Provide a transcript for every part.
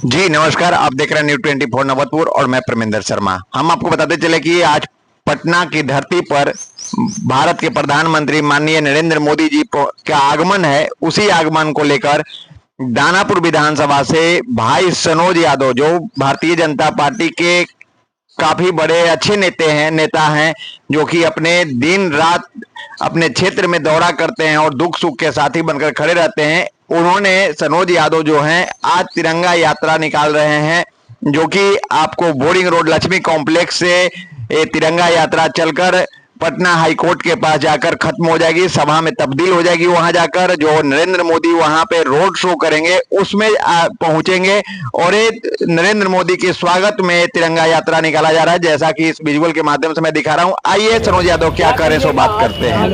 जी नमस्कार, आप देख रहे हैं न्यूज़ 24 नवतपुर और मैं परमेंद्र शर्मा। हम आपको बताते चले कि आज पटना की धरती पर भारत के प्रधानमंत्री माननीय नरेंद्र मोदी जी का आगमन है। उसी आगमन को लेकर दानापुर विधानसभा से भाई सनोज यादव, जो भारतीय जनता पार्टी के काफी बड़े अच्छे नेता हैं, जो कि अपने दिन रात अपने क्षेत्र में दौरा करते हैं और दुख सुख के साथी बनकर खड़े रहते हैं। उन्होंने सनोज यादव जो हैं आज तिरंगा यात्रा निकाल रहे हैं, जो कि आपको बोरिंग रोड लक्ष्मी कॉम्प्लेक्स से ये तिरंगा यात्रा चलकर पटना हाई कोर्ट के पास जाकर खत्म हो जाएगी, सभा में तब्दील हो जाएगी। वहां जाकर जो नरेंद्र मोदी वहां पे रोड शो करेंगे उसमें पहुंचेंगे और ये नरेंद्र मोदी के स्वागत में तिरंगा यात्रा निकाला जा रहा है, जैसा कि इस विजुअल के माध्यम से मैं दिखा रहा हूं। आइए सनोज यादव क्या कह रहे हैं सो बात करते हैं।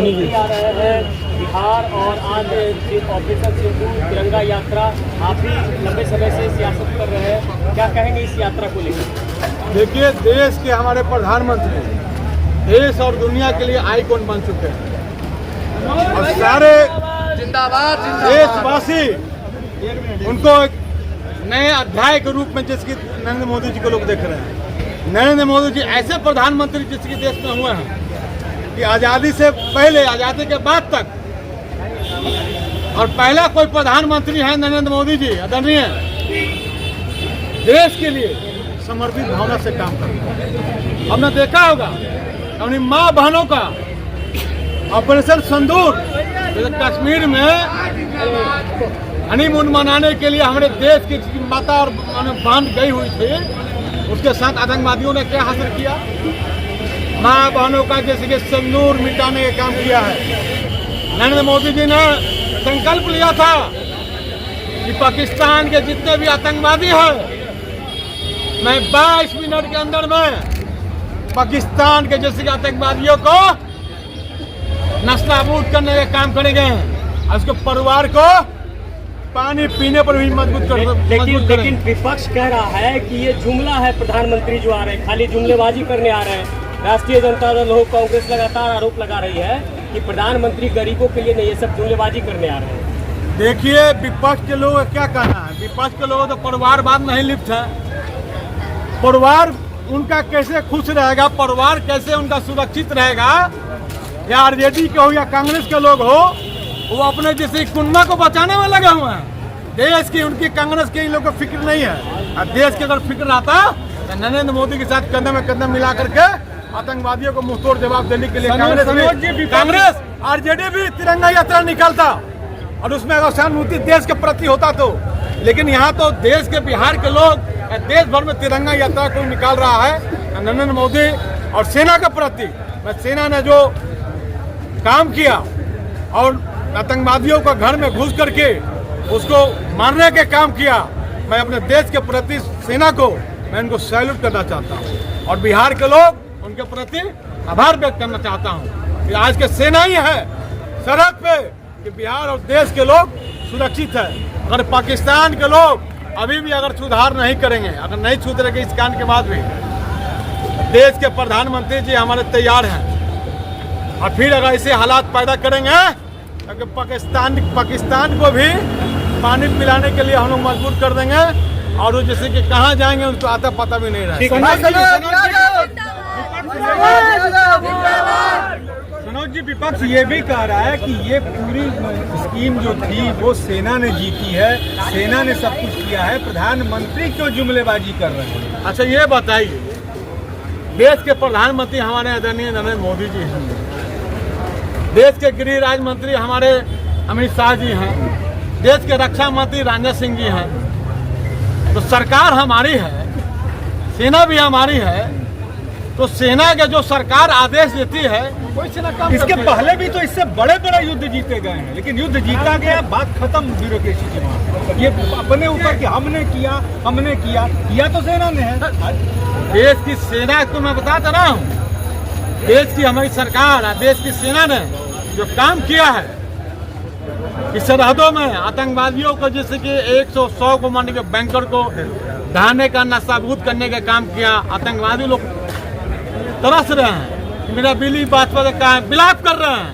बिहार और आज ऑपरेशन सिंदूर तिरंगा यात्रा आप भी लंबे समय से सियासत कर रहे हैं, क्या कहेंगे इस यात्रा को लेकर? देखिए, देश के हमारे प्रधानमंत्री देश और दुनिया के लिए आइकॉन बन चुके हैं और सारे देशवासी उनको एक नए अध्याय के रूप में जिसकी नरेंद्र मोदी जी को लोग देख रहे हैं। नरेंद्र मोदी जी ऐसे प्रधानमंत्री जिसके देश में हुए हैं कि आज़ादी से पहले, आज़ादी के बाद तक और पहला कोई प्रधानमंत्री है नरेंद्र मोदी जी आदरणीय, देश के लिए समर्पित भावना से काम करते हैं। हमने देखा होगा अपनी माँ बहनों का ऑपरेशन सिंदूर कश्मीर में हनीमून मनाने के लिए हमारे देश की माता और बहन गई हुई थी, उसके साथ आतंकवादियों ने क्या हासिल किया? माँ बहनों का जैसे कि सिंदूर मिटाने का काम किया है। नरेंद्र मोदी जी ने संकल्प लिया था कि पाकिस्तान के जितने भी आतंकवादी हैं, मैं 22 मिनट के अंदर में पाकिस्तान के जैसे आतंकवादियों को नस्ताबूद करने का काम करेंगे और उसके परिवार को पानी पीने पर भी मजबूत करेंगे। लेकिन विपक्ष कह रहा है कि ये जुमला है, प्रधानमंत्री जो आ रहे हैं खाली जुमलेबाजी करने आ रहे हैं। राष्ट्रीय जनता दल हो, कांग्रेस लगातार आरोप लगा रही है कि प्रधानमंत्री गरीबों के लिए नहीं, ये सब जुमलेबाजी करने आ रहे हैं। देखिए, विपक्ष के लोगों का क्या कहना है? विपक्ष के लोगों तो परिवारवाद नहीं लिप्त है। परिवार उनका कैसे खुश रहेगा, परिवार कैसे उनका सुरक्षित रहेगा, या आरजेडी के हो या कांग्रेस के लोग हो, वो अपने जैसे कुंडा को बचाने में लगे हुए हैं। देश की, उनकी कांग्रेस के इन लोगों को फिक्र नहीं है। और देश की अगर फिक्र आता तो नरेंद्र मोदी के साथ कदम में कदम मिला करके आतंकवादियों को मुंहतोड़ जवाब देने के लिए कांग्रेस आरजेडी भी तिरंगा यात्रा निकालता और उसमें अगर सहानुभूति देश के प्रति होता तो। लेकिन यहाँ तो देश के, बिहार के लोग देश भर में तिरंगा यात्रा को निकाल रहा है नरेंद्र मोदी और सेना के प्रति। सेना ने जो काम किया और आतंकवादियों को घर में घुस करके उसको मारने के काम किया, मैं अपने देश के प्रति सेना को मैं इनको सैल्यूट करना चाहता हूँ और बिहार के लोग उनके प्रति आभार व्यक्त करना चाहता हूँ कि आज के सेना ही है सरहद पे कि बिहार और देश के लोग सुरक्षित है। अगर पाकिस्तान के लोग अभी भी अगर सुधार नहीं करेंगे, अगर नहीं सुधरेंगे इस कांड के बाद भी, देश के प्रधानमंत्री जी हमारे तैयार हैं और फिर अगर ऐसे हालात पैदा करेंगे तो पाकिस्तान को भी पानी पिलाने के लिए हम लोग मजबूर कर देंगे और वो जैसे कि कहाँ जाएंगे उनको आता पता भी नहीं रहेगा। सनोज जी, विपक्ष ये भी कह रहा है कि ये पूरी स्कीम जो थी वो सेना ने जीती है, सेना ने सब कुछ किया है, प्रधानमंत्री क्यों जुमलेबाजी कर रहे हैं? अच्छा, ये बताइए, देश के प्रधानमंत्री हमारे आदरणीय नरेंद्र मोदी जी हैं, देश के गृह राज्य मंत्री हमारे अमित शाह जी हैं, देश के रक्षा मंत्री राजनाथ सिंह जी हैं, तो सरकार हमारी है, सेना भी हमारी है, तो सेना के जो सरकार आदेश देती है वही सेना काम इसके करती है। पहले भी तो इससे बड़े बड़े युद्ध जीते गए हैं, लेकिन युद्ध जीता गया, बात खत्म ब्यूरोक्रेसी की बात। ये अपने ऊपर कि हमने किया तो सेना ने है। देश की सेना को मैं बताता रहा हूँ, देश की हमारी सरकार, देश की सेना ने जो काम किया है कि सरहदों में आतंकवादियों को जैसे कि 100 को मारने के बैंकर को ढाने का, नस्ताबूद करने का काम किया। आतंकवादी लोग तरस रहे हैं, मेरा बिली बात पर का विलाप कर रहे हैं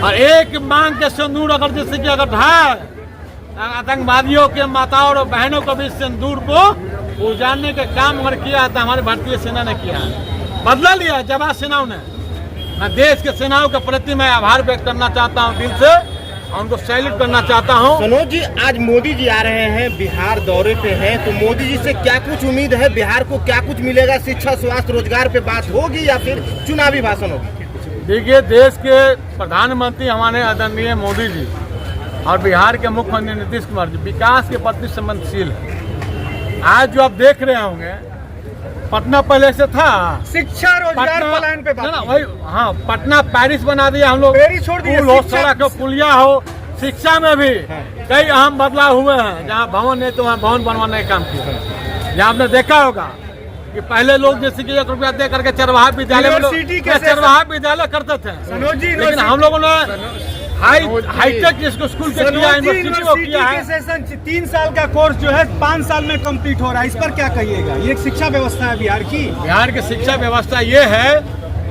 और एक मांग के सिंदूर अगर जैसे कि अगर ढाए आतंकवादियों के माताओं और बहनों को भी सिंदूर को उजाड़ने का काम अगर किया था हमारी भारतीय सेना ने किया है, बदला लिया है जवान सेनाओं ने। मैं देश के सेनाओं के प्रति मैं आभार व्यक्त करना चाहता हूँ दिल से, और उनको सैल्यूट करना चाहता हूँ। सनोज जी, आज मोदी जी आ रहे हैं, बिहार दौरे पे हैं, तो मोदी जी से क्या कुछ उम्मीद है? बिहार को क्या कुछ मिलेगा? शिक्षा, स्वास्थ्य, रोजगार पे बात होगी या फिर चुनावी भाषण होगी? देखिए, देश के प्रधानमंत्री हमारे आदरणीय मोदी जी और बिहार के मुख्यमंत्री नीतीश कुमार जी विकास के प्रति संवेदनशील है। आज जो आप देख रहे होंगे, पटना पहले से था, शिक्षा रोजगार प्लान पे बात वही, हाँ, पटना पेरिस बना दिया हम लोग, पेरिस छोड़ दिया, पुल हो, सड़क हो, पुलिया हो, शिक्षा में भी कई अहम बदलाव हुए हैं। जहाँ भवन नहीं तो वहाँ भवन बनवाने का काम किया। जहाँ आपने देखा होगा कि पहले लोग जैसे कि 1 रुपया दे करके चरवाहा विद्यालय करते थे, सनोज जी, लेकिन हम लोगों ने हाईटेक जिसको स्कूल के किया, यूनिवर्सिटी को किया है। सेशन 3 साल का कोर्स जो है 5 साल में कंप्लीट हो रहा है, इस पर क्या कहिएगा? ये एक शिक्षा व्यवस्था है बिहार की। बिहार की शिक्षा व्यवस्था ये है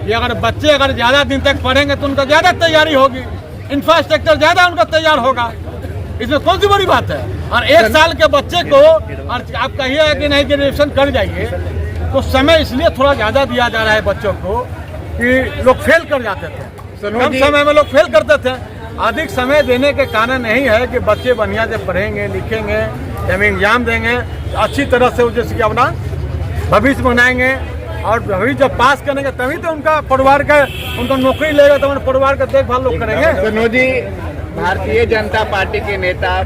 कि अगर बच्चे ज्यादा दिन तक पढ़ेंगे तो उनका ज्यादा तैयारी होगी, इंफ्रास्ट्रक्चर ज्यादा उनका तैयार होगा, इसमें कौन सी बड़ी बात है। और 1 साल के बच्चे को और आप कहिए कि नहीं ग्रेजुएशन कर जाइए, तो समय इसलिए थोड़ा ज्यादा दिया जा रहा है बच्चों को कि लोग फेल कर जाते थे, कम समय में लोग फेल करते थे। अधिक समय देने के कारण नहीं है कि बच्चे बढ़िया से पढ़ेंगे, लिखेंगे, जब एग्जाम देंगे अच्छी तरह से, जैसे कि अपना भविष्य बनाएंगे, और भविष्य जब पास करेंगे तभी तो उनका परिवार का, उनका नौकरी लेगा तो उनके परिवार का देखभाल लोग करेंगे। सनोज जी, भारतीय जनता पार्टी के नेता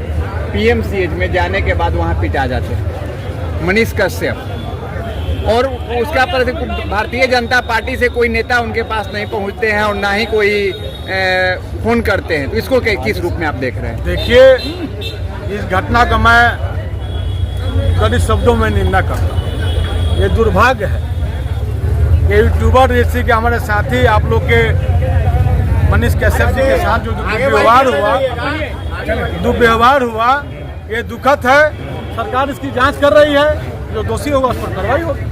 पीएमसीएच में जाने के बाद वहाँ पिटा जाते हैं, मनीष कश्यप, और उसका भारतीय जनता पार्टी से कोई नेता उनके पास नहीं पहुंचते हैं और ना ही कोई फोन करते हैं, तो इसको किस रूप में आप देख रहे हैं? देखिए, इस घटना का मैं कड़ी शब्दों में निंदा करता हूँ। ये दुर्भाग्य है कि यूट्यूबर जैसे कि हमारे साथी आप लोग के मनीष कश्यप जी के साथ जो दुर्व्यवहार हुआ, ये दुखद है। सरकार इसकी जांच कर रही है, जो दोषी होगा उस पर कार्रवाई होगी।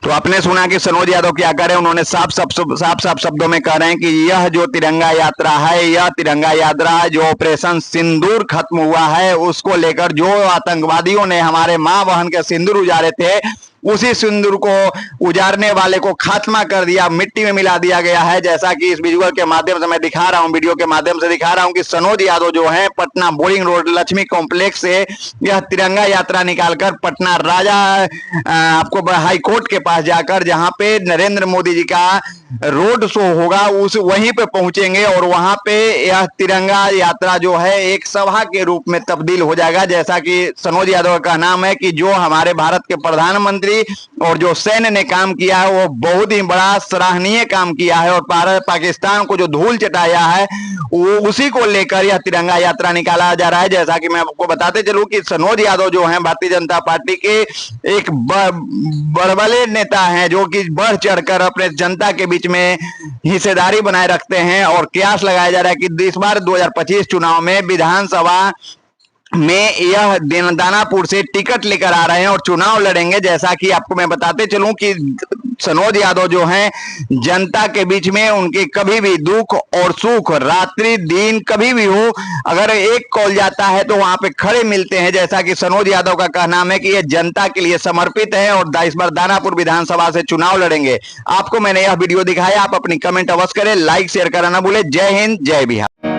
तो आपने सुना कि सनोज यादव क्या कर रहे हैं। उन्होंने साफ साफ शब्दों में कह रहे हैं कि यह जो तिरंगा यात्रा है, यह तिरंगा यात्रा जो ऑपरेशन सिंदूर खत्म हुआ है, उसको लेकर जो आतंकवादियों ने हमारे मां बहन के सिंदूर उजाड़े थे, उसी सिंदूर को उजाड़ने वाले को खात्मा कर दिया, मिट्टी में मिला दिया गया है। जैसा कि इस विजुअल के माध्यम से मैं दिखा रहा हूं, वीडियो के माध्यम से दिखा रहा हूं कि सनोज यादव जो है Patna boring road Lakshmi complex से यह तिरंगा यात्रा निकालकर पटना राजा आपको हाई कोर्ट के पास जाकर, जहां पे नरेंद्र मोदी जी का रोड शो होगा, उस वहीं पे पहुंचेंगे और वहां पे यह तिरंगा यात्रा जो है एक सभा के रूप में तब्दील हो जाएगा। जैसा कि सनोज यादव का नाम है कि जो हमारे भारत के प्रधानमंत्री और जो सैन्य ने काम किया है वो बहुत ही बड़ा सराहनीय काम किया है, और पाकिस्तान को जो धूल चटाया है वो उसी को लेकर यह तिरंगा यात्रा निकाला जा रहा है। जैसा कि मैं आपको बताते चलूं कि सनोज यादव जो हैं भारतीय जनता पार्टी के एक बड़बले नेता हैं, जो कि बढ़ चढ़कर अपने जनता के बीच में हिस्सेदारी बनाए रखते हैं, और कयास लगाया जा रहा है कि इस बार 2025 चुनाव में विधानसभा में यह दानापुर से टिकट लेकर आ रहे हैं और चुनाव लड़ेंगे। जैसा कि आपको मैं बताते चलूं कि सनोज यादव जो हैं जनता के बीच में, उनके कभी भी दुख और सुख, रात्रि दिन कभी भी हो, अगर एक कॉल जाता है तो वहां पे खड़े मिलते हैं। जैसा कि सनोज यादव का कहना है कि ये जनता के लिए समर्पित है और इस बार दानापुर विधानसभा से चुनाव लड़ेंगे। आपको मैंने यह वीडियो दिखाया, आप अपनी कमेंट अवश्य करें, लाइक शेयर करना ना भूले। जय हिंद, जय बिहार।